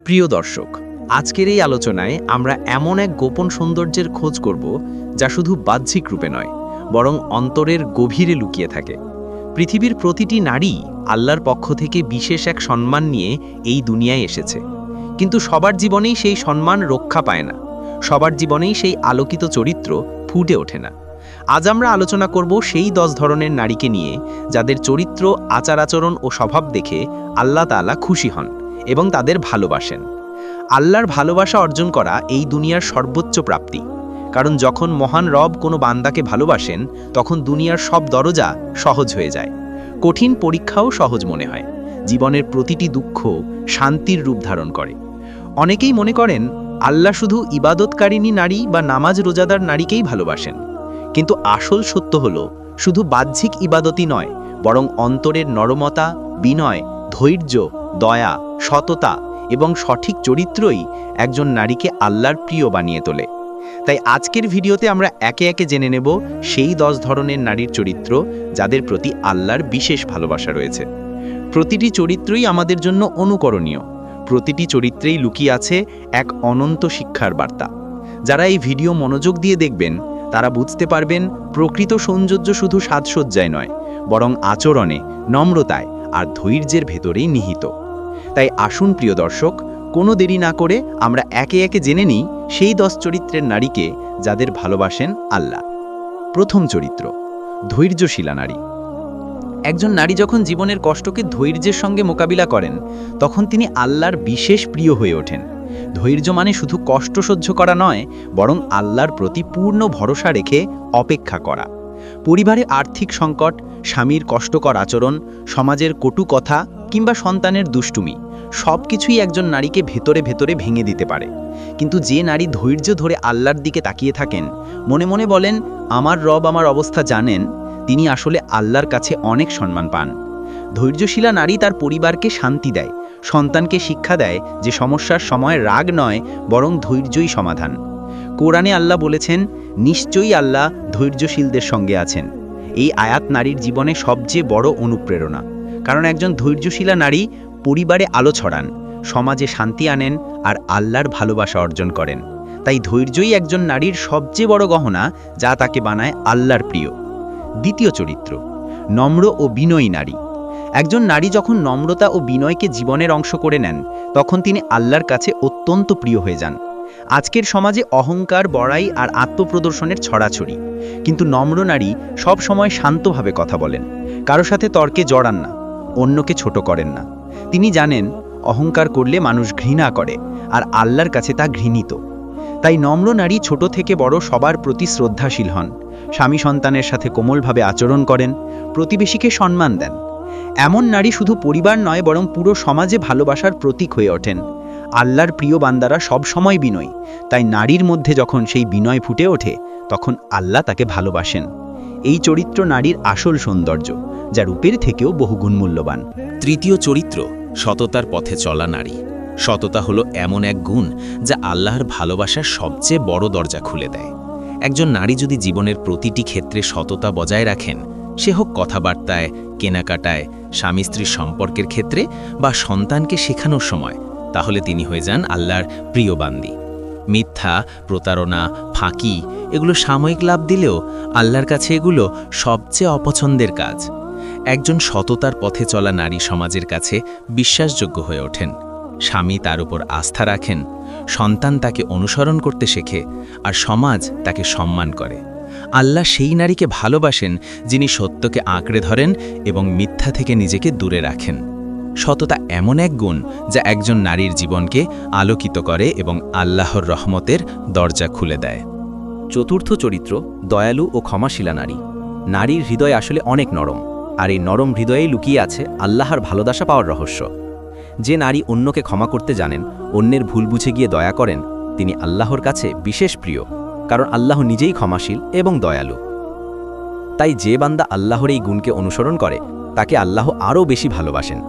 প্রিয় দর্শক, আজকের এই আলোচনায় আমরা এমন এক গোপন সৌন্দর্যের খোঁজ করব যা শুধু বাহ্যিক রূপে নয়, বরং অন্তরের গভীরে লুকিয়ে থাকে। পৃথিবীর প্রতিটি নারী আল্লাহর পক্ষ থেকে বিশেষ এক সম্মান নিয়ে এই দুনিয়ায় এসেছে, কিন্তু সবার জীবনেই সেই সম্মান রক্ষা পায় না, সবার জীবনেই সেই আলোকিত চরিত্র ফুটে ওঠে না। আজ আমরা আলোচনা করব সেই 10 ধরনের নারীকে নিয়ে যাদের চরিত্র, আচার আচরণ ও স্বভাব দেখে আল্লাহ তাআলা খুশি হন এবং তাদের ভালোবাসেন। আল্লাহর ভালোবাসা অর্জন করা এই দুনিয়ার সর্বোচ্চ প্রাপ্তি, কারণ যখন মহান রব কোনো বান্দাকে ভালোবাসেন তখন দুনিয়ার সব দরজা সহজ হয়ে যায়, কঠিন পরীক্ষাও সহজ মনে হয়, জীবনের প্রতিটি দুঃখ শান্তির রূপ ধারণ করে। অনেকেই মনে করেন আল্লাহ শুধু ইবাদতকারিণী নারী বা নামাজ রোজাদার নারীকেই ভালোবাসেন, কিন্তু আসল সত্য হলো শুধু বাহ্যিক ইবাদতই নয়, বরং অন্তরের নরমতা, বিনয়, ধৈর্য, দয়া, সততা এবং সঠিক চরিত্রই একজন নারীকে আল্লাহর প্রিয় বানিয়ে তোলে। তাই আজকের ভিডিওতে আমরা একে একে জেনে নেব সেই 10 ধরনের নারীর চরিত্র যাদের প্রতি আল্লাহর বিশেষ ভালোবাসা রয়েছে। প্রতিটি চরিত্রই আমাদের জন্য অনুকরণীয়, প্রতিটি চরিত্রেই লুকিয়ে আছে এক অনন্ত শিক্ষার বার্তা। যারা এই ভিডিও মনোযোগ দিয়ে দেখবেন তারা বুঝতে পারবেন প্রকৃত সৌন্দর্য শুধু সাজসজ্জায় নয়, বরং আচরণে, নম্রতায় আর ধৈর্যের ভেতরেই নিহিত। তাই আসুন প্রিয় দর্শক, কোনো দেরি না করে আমরা একে একে জেনে নিই সেই 10 চরিত্রের নারীকে যাদের ভালোবাসেন আল্লাহ। প্রথম চরিত্র, ধৈর্যশীলা নারী। একজন নারী যখন জীবনের কষ্টকে ধৈর্যের সঙ্গে মোকাবিলা করেন তখন তিনি আল্লাহর বিশেষ প্রিয় হয়ে ওঠেন। ধৈর্য মানে শুধু কষ্ট সহ্য করা নয়, বরং আল্লাহর প্রতি পূর্ণ ভরসা রেখে অপেক্ষা করা। পরিবারে আর্থিক সংকট, স্বামীর কষ্টকর আচরণ, সমাজের কটু কথা কিংবা সন্তানের দুষ্টুমি সব কিছুই একজন নারীকে ভেতরে ভেতরে ভেঙে দিতে পারে। কিন্তু যে নারী ধৈর্য ধরে আল্লাহর দিকে তাকিয়ে থাকেন, মনে মনে বলেন আমার রব আমার অবস্থা জানেন, তিনি আসলে আল্লাহর কাছে অনেক সম্মান পান। ধৈর্যশীলা নারী তার পরিবারকে শান্তি দেয়, সন্তানকে শিক্ষা দেয় যে সমস্যার সময় রাগ নয়, বরং ধৈর্যই সমাধান। কোরআনে আল্লাহ বলেছেন, নিশ্চয়ই আল্লাহ ধৈর্যশীলদের সঙ্গে আছেন। এই আয়াত নারীর জীবনে সবচেয়ে বড় অনুপ্রেরণা, কারণ একজন ধৈর্যশীলা নারী পরিবারে আলো ছড়ান, সমাজে শান্তি আনেন আর আল্লাহর ভালোবাসা অর্জন করেন। তাই ধৈর্যই একজন নারীর সবচেয়ে বড় গহনা, যা তাকে বানায় আল্লাহর প্রিয়। দ্বিতীয় চরিত্র, নম্র ও বিনয়ী নারী। একজন নারী যখন নম্রতা ও বিনয়কে জীবনের অংশ করে নেন তখন তিনি আল্লাহর কাছে অত্যন্ত প্রিয় হয়ে যান। আজকের সমাজে অহংকার, বড়াই আর আত্মপ্রদর্শনের ছড়াছড়ি, কিন্তু নম্র নারী সব সময় শান্তভাবে কথা বলেন, কারো সাথে তর্কে জড়ান না, অন্যকে ছোট করেন না। তিনি জানেন অহংকার করলে মানুষ ঘৃণা করে আর আল্লাহর কাছে তা ঘৃণিত। তাই নম্র নারী ছোট থেকে বড় সবার প্রতি শ্রদ্ধাশীল হন, স্বামী সন্তানের সাথে কোমলভাবে আচরণ করেন, প্রতিবেশীকে সম্মান দেন। এমন নারী শুধু পরিবার নয়, বরং পুরো সমাজে ভালোবাসার প্রতীক হয়ে ওঠেন। আল্লাহর প্রিয় বান্দারা সব সময় বিনয়ী, তাই নারীর মধ্যে যখন সেই বিনয় ফুটে ওঠে তখন আল্লাহ তাকে ভালোবাসেন। এই চরিত্র নারীর আসল সৌন্দর্য, যা রূপের থেকেও বহুগুণ মূল্যবান। তৃতীয় চরিত্র, সততার পথে চলা নারী। সততা হলো এমন এক গুণ যা আল্লাহর ভালোবাসার সবচেয়ে বড় দরজা খুলে দেয়। একজন নারী যদি জীবনের প্রতিটি ক্ষেত্রে সততা বজায় রাখেন, সে হোক কথাবার্তায়, কেনাকাটায়, স্বামী স্ত্রীর সম্পর্কের ক্ষেত্রে বা সন্তানকে শেখানোর সময়, তাহলে তিনি হয়ে যান আল্লাহর প্রিয় বান্দি। মিথ্যা, প্রতারণা, ফাঁকি এগুলো সাময়িক লাভ দিলেও আল্লাহর কাছে এগুলো সবচেয়ে অপছন্দের কাজ। একজন সততার পথে চলা নারী সমাজের কাছে বিশ্বাসযোগ্য হয়ে ওঠেন। স্বামী তার উপর আস্থা রাখেন, সন্তান তাকে অনুসরণ করতে শেখে আর সমাজ তাকে সম্মান করে। আল্লাহ সেই নারীকে ভালোবাসেন যিনি সত্যকে আঁকড়ে ধরেন এবং মিথ্যা থেকে নিজেকে দূরে রাখেন। সততা এমন এক গুণ যা একজন নারীর জীবনকে আলোকিত করে এবং আল্লাহর রহমতের দরজা খুলে দেয়। চতুর্থ চরিত্র, দয়ালু ও ক্ষমাশীলা নারী। নারীর হৃদয় আসলে অনেক নরম, আর এই নরম হৃদয়েই লুকিয়ে আছে আল্লাহর ভালোবাসা পাওয়ার রহস্য। যে নারী অন্যকে ক্ষমা করতে জানেন, অন্যের ভুল বুঝে গিয়ে দয়া করেন, তিনি আল্লাহর কাছে বিশেষ প্রিয়, কারণ আল্লাহ নিজেই ক্ষমাশীল এবং দয়ালু। তাই যে বান্দা আল্লাহর এই গুণকে অনুসরণ করে তাকে আল্লাহ আরও বেশি ভালোবাসেন।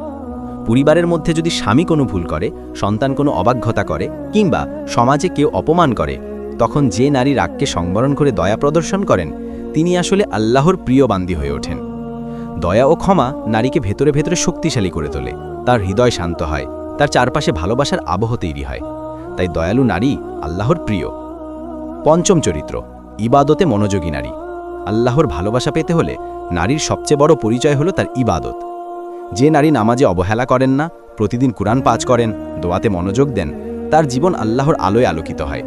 পরিবারের মধ্যে যদি স্বামী কোনো ভুল করে, সন্তান কোনো অবাধ্যতা করে কিংবা সমাজে কেউ অপমান করে, তখন যে নারী রাগকে সংবরণ করে দয়া প্রদর্শন করেন, তিনি আসলে আল্লাহর প্রিয় বান্দি হয়ে ওঠেন। দয়া ও ক্ষমা নারীকে ভেতরে ভেতরে শক্তিশালী করে তোলে, তার হৃদয় শান্ত হয় তার চারপাশে ভালোবাসার আবহ তৈরি হয়। তাই দয়ালু নারী আল্লাহর প্রিয়। পঞ্চম চরিত্র, ইবাদতে মনোযোগী নারী। আল্লাহর ভালোবাসা পেতে হলে নারীর সবচেয়ে বড় পরিচয় হলো তার ইবাদত। যে নারী নামাজে অবহেলা করেন না, প্রতিদিন কুরআন পাঠ করেন, দোয়াতে মনোযোগ দেন, তার জীবন আল্লাহর আলোয় আলোকিত হয়।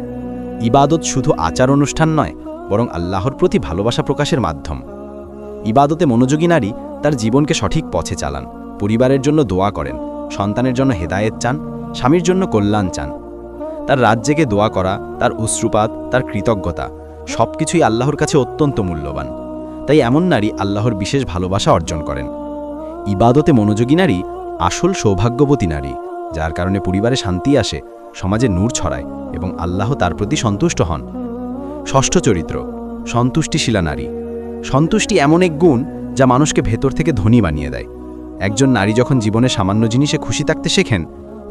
ইবাদত শুধু আচার অনুষ্ঠান নয়, বরং আল্লাহর প্রতি ভালোবাসা প্রকাশের মাধ্যম। ইবাদতে মনোযোগী নারী তার জীবনকে সঠিক পথে চালান, পরিবারের জন্য দোয়া করেন, সন্তানের জন্য হেদায়েত চান, স্বামীর জন্য কল্যাণ চান। তার রাত জেগে দোয়া করা, তার অশ্রুপাত, তার কৃতজ্ঞতা সবকিছুই আল্লাহর কাছে অত্যন্ত মূল্যবান। তাই এমন নারী আল্লাহর বিশেষ ভালোবাসা অর্জন করেন। ইবাদতে মনোযোগী নারী আসল সৌভাগ্যবতী নারী, যার কারণে পরিবারে শান্তি আসে, সমাজে নূর ছড়ায় এবং আল্লাহ তার প্রতি সন্তুষ্ট হন। ষষ্ঠ চরিত্র, সন্তুষ্টিশীলা নারী। সন্তুষ্টি এমন এক গুণ যা মানুষকে ভেতর থেকে ধনী বানিয়ে দেয়। একজন নারী যখন জীবনে সামান্য জিনিসে খুশি থাকতে শেখেন,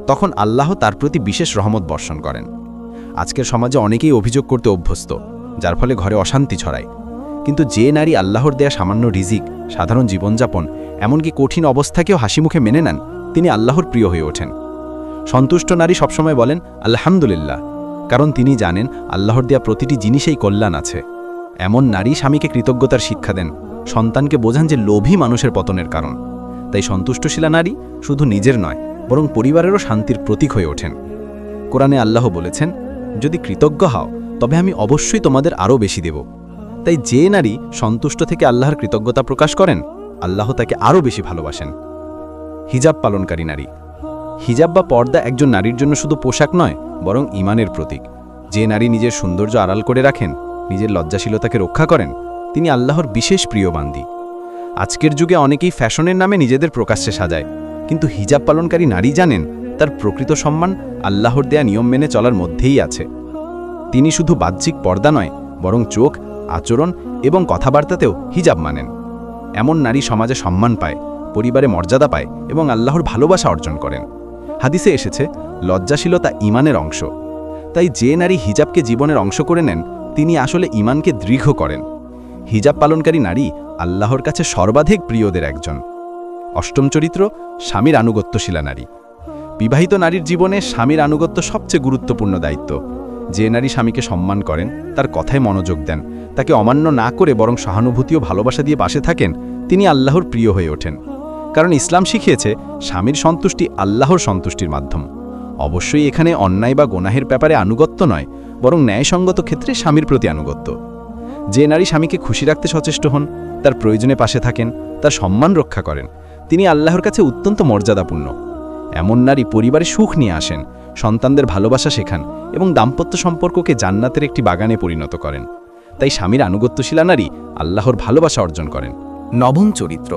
তখন আল্লাহ তার প্রতি বিশেষ রহমত বর্ষণ করেন। আজকের সমাজে অনেকেই অভিযোগ করতে অভ্যস্ত, যার ফলে ঘরে অশান্তি ছড়ায়। কিন্তু যে নারী আল্লাহর দেয়া সামান্য রিজিক, সাধারণ জীবনযাপন, এমনকি কঠিন অবস্থাকেও হাসিমুখে মেনে নেন, তিনি আল্লাহর প্রিয় হয়ে ওঠেন। সন্তুষ্ট নারী সবসময় বলেন আলহামদুলিল্লাহ, কারণ তিনি জানেন আল্লাহর দেয়া প্রতিটি জিনিসেই কল্যাণ আছে। এমন নারী স্বামীকে কৃতজ্ঞতার শিক্ষা দেন, সন্তানকে বোঝান যে লোভী মানুষের পতনের কারণ। তাই সন্তুষ্টশীলা নারী শুধু নিজের নয়, বরং পরিবারেরও শান্তির প্রতীক হয়ে ওঠেন। কোরআনে আল্লাহ বলেছেন, যদি কৃতজ্ঞ হও তবে আমি অবশ্যই তোমাদের আরও বেশি দেব। তাই যে নারী সন্তুষ্ট থেকে আল্লাহর কৃতজ্ঞতা প্রকাশ করেন, আল্লাহ তাকে আরও বেশি ভালোবাসেন। হিজাব পালনকারী নারী। হিজাব বা পর্দা একজন নারীর জন্য শুধু পোশাক নয়, বরং ঈমানের প্রতীক। যে নারী নিজের সৌন্দর্য আড়াল করে রাখেন, নিজের লজ্জাশীলতাকে রক্ষা করেন, তিনি আল্লাহর বিশেষ প্রিয় বান্দী। আজকের যুগে অনেকেই ফ্যাশনের নামে নিজেদের প্রকাশ্যে সাজায়, কিন্তু হিজাব পালনকারী নারী জানেন তার প্রকৃত সম্মান আল্লাহর দেয়া নিয়ম মেনে চলার মধ্যেই আছে। তিনি শুধু বাহ্যিক পর্দা নয়, বরং চোখ, আচরণ এবং কথাবার্তাতেও হিজাব মানেন। এমন নারী সমাজে সম্মান পায়, পরিবারে মর্যাদা পায় এবং আল্লাহর ভালোবাসা অর্জন করেন। হাদিসে এসেছে, লজ্জাশীলতা ঈমানের অংশ। তাই যে নারী হিজাবকে জীবনের অংশ করে নেন, তিনি আসলে ঈমানকে দৃঢ় করেন। হিজাব পালনকারী নারী আল্লাহর কাছে সর্বাধিক প্রিয়দের একজন। অষ্টম চরিত্র, স্বামীর আনুগত্যশীলা নারী। বিবাহিত নারীর জীবনে স্বামীর আনুগত্য সবচেয়ে গুরুত্বপূর্ণ দায়িত্ব। যে নারী স্বামীকে সম্মান করেন, তার কথায় মনোযোগ দেন, তাকে অমান্য না করে বরং সহানুভূতি ও ভালোবাসা দিয়ে পাশে থাকেন, তিনি আল্লাহর প্রিয় হয়ে ওঠেন। কারণ ইসলাম শিখিয়েছে স্বামীর সন্তুষ্টি আল্লাহর সন্তুষ্টির মাধ্যম। অবশ্যই এখানে অন্যায় বা গোনাহের ব্যাপারে আনুগত্য নয়, বরং ন্যায়সঙ্গত ক্ষেত্রে স্বামীর প্রতি আনুগত্য। যে নারী স্বামীকে খুশি রাখতে সচেষ্ট হন, তার প্রয়োজনে পাশে থাকেন, তার সম্মান রক্ষা করেন, তিনি আল্লাহর কাছে অত্যন্ত মর্যাদাপূর্ণ। এমন নারী পরিবারে সুখ নিয়ে আসেন, সন্তানদের ভালোবাসা শেখান এবং দাম্পত্য সম্পর্ককে জান্নাতের একটি বাগানে পরিণত করেন। তাই স্বামীর আনুগত্যশীলা নারী আল্লাহর ভালোবাসা অর্জন করেন। নবম চরিত্র,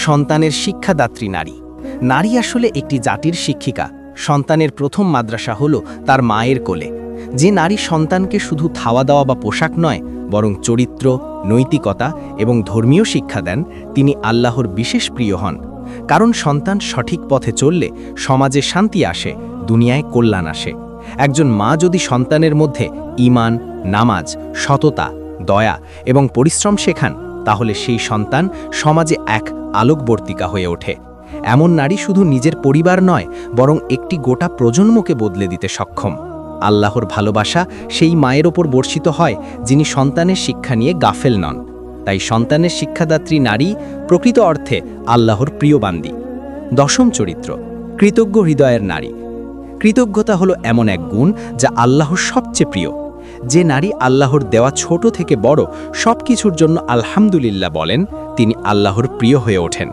সন্তানের শিক্ষাদাত্রী নারী। নারী আসলে একটি জাতির শিক্ষিকা। সন্তানের প্রথম মাদ্রাসা হলো তার মায়ের কোলে। যে নারী সন্তানকে শুধু খাওয়া দাওয়া বা পোশাক নয়, বরং চরিত্র, নৈতিকতা এবং ধর্মীয় শিক্ষা দেন, তিনি আল্লাহর বিশেষ প্রিয় হন। কারণ সন্তান সঠিক পথে চললে সমাজে শান্তি আসে, দুনিয়ায় কল্যাণ আসে। একজন মা যদি সন্তানের মধ্যে ঈমান, নামাজ, সততা, দয়া এবং পরিশ্রম শেখান, তাহলে সেই সন্তান সমাজে এক আলোকবর্তিকা হয়ে ওঠে। এমন নারী শুধু নিজের পরিবার নয়, বরং একটি গোটা প্রজন্মকে বদলে দিতে সক্ষম। আল্লাহর ভালোবাসা সেই মায়ের ওপর বর্ষিত হয় যিনি সন্তানের শিক্ষা নিয়ে গাফেল নন। তাই সন্তানের শিক্ষাদাত্রী নারী প্রকৃত অর্থে আল্লাহর প্রিয় বান্দী। দশম চরিত্র, কৃতজ্ঞ হৃদয়ের নারী। কৃতজ্ঞতা হলো এমন এক গুণ যা আল্লাহর সবচেয়ে প্রিয়। যে নারী আল্লাহর দেওয়া ছোট থেকে বড় সব কিছুর জন্য আলহামদুলিল্লাহ বলেন, তিনি আল্লাহর প্রিয় হয়ে ওঠেন।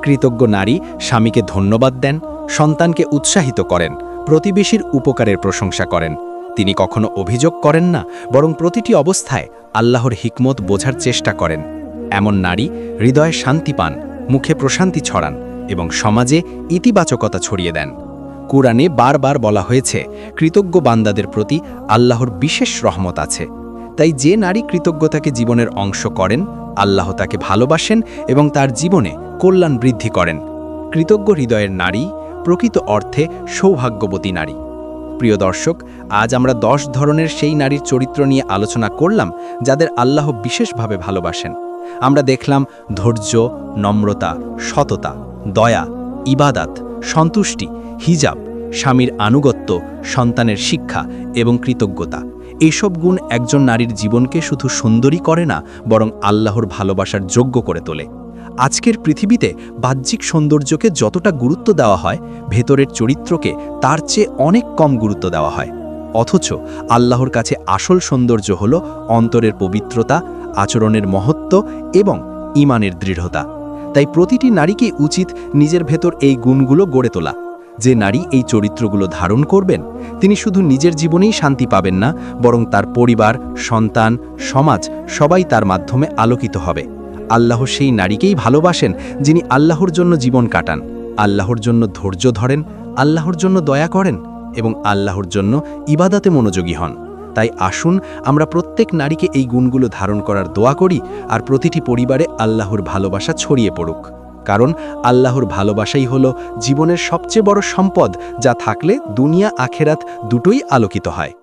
কৃতজ্ঞ নারী স্বামীকে ধন্যবাদ দেন, সন্তানকে উৎসাহিত করেন, প্রতিবেশীর উপকারের প্রশংসা করেন। তিনি কখনো অভিযোগ করেন না, বরং প্রতিটি অবস্থায় আল্লাহর হিকমত বোঝার চেষ্টা করেন। এমন নারী হৃদয়ে শান্তি পান, মুখে প্রশান্তি ছড়ান এবং সমাজে ইতিবাচকতা ছড়িয়ে দেন। কুরআনে বারবার বলা হয়েছে, কৃতজ্ঞ বান্দাদের প্রতি আল্লাহর বিশেষ রহমত আছে। তাই যে নারী কৃতজ্ঞতাকে জীবনের অংশ করেন, আল্লাহ তাকে ভালোবাসেন এবং তার জীবনে কল্যাণ বৃদ্ধি করেন। কৃতজ্ঞ হৃদয়ের নারী প্রকৃত অর্থে সৌভাগ্যবতী নারী। প্রিয় দর্শক, আজ আমরা 10 ধরনের সেই নারীর চরিত্র নিয়ে আলোচনা করলাম যাদের আল্লাহ বিশেষভাবে ভালোবাসেন। আমরা দেখলাম ধৈর্য, নম্রতা, সততা, দয়া, ইবাদত, সন্তুষ্টি, হিজাব, স্বামীর আনুগত্য, সন্তানের শিক্ষা এবং কৃতজ্ঞতা। এইসব গুণ একজন নারীর জীবনকে শুধু সুন্দরী করে না, বরং আল্লাহর ভালোবাসার যোগ্য করে তোলে। আজকের পৃথিবীতে বাহ্যিক সৌন্দর্যকে যতটা গুরুত্ব দেওয়া হয়, ভেতরের চরিত্রকে তার চেয়ে অনেক কম গুরুত্ব দেওয়া হয়। অথচ আল্লাহর কাছে আসল সৌন্দর্য হল অন্তরের পবিত্রতা, আচরণের মহত্ব এবং ঈমানের দৃঢ়তা। তাই প্রতিটি নারীকেই উচিত নিজের ভেতর এই গুণগুলো গড়ে তোলা। যে নারী এই চরিত্রগুলো ধারণ করবেন, তিনি শুধু নিজের জীবনেই শান্তি পাবেন না, বরং তার পরিবার, সন্তান, সমাজ সবাই তার মাধ্যমে আলোকিত হবে। আল্লাহ সেই নারীকেই ভালোবাসেন যিনি আল্লাহর জন্য জীবন কাটান, আল্লাহর জন্য ধৈর্য ধরেন, আল্লাহর জন্য দয়া করেন এবং আল্লাহর জন্য ইবাদতে মনোযোগী হন। তাই আসুন আমরা প্রত্যেক নারীকে এই গুণগুলো ধারণ করার দোয়া করি, আর প্রতিটি পরিবারে আল্লাহর ভালোবাসা ছড়িয়ে পড়ুক। কারণ আল্লাহর ভালোবাসাই হলো জীবনের সবচেয়ে বড় সম্পদ, যা থাকলে দুনিয়া আখেরাত দুটোই আলোকিত হয়।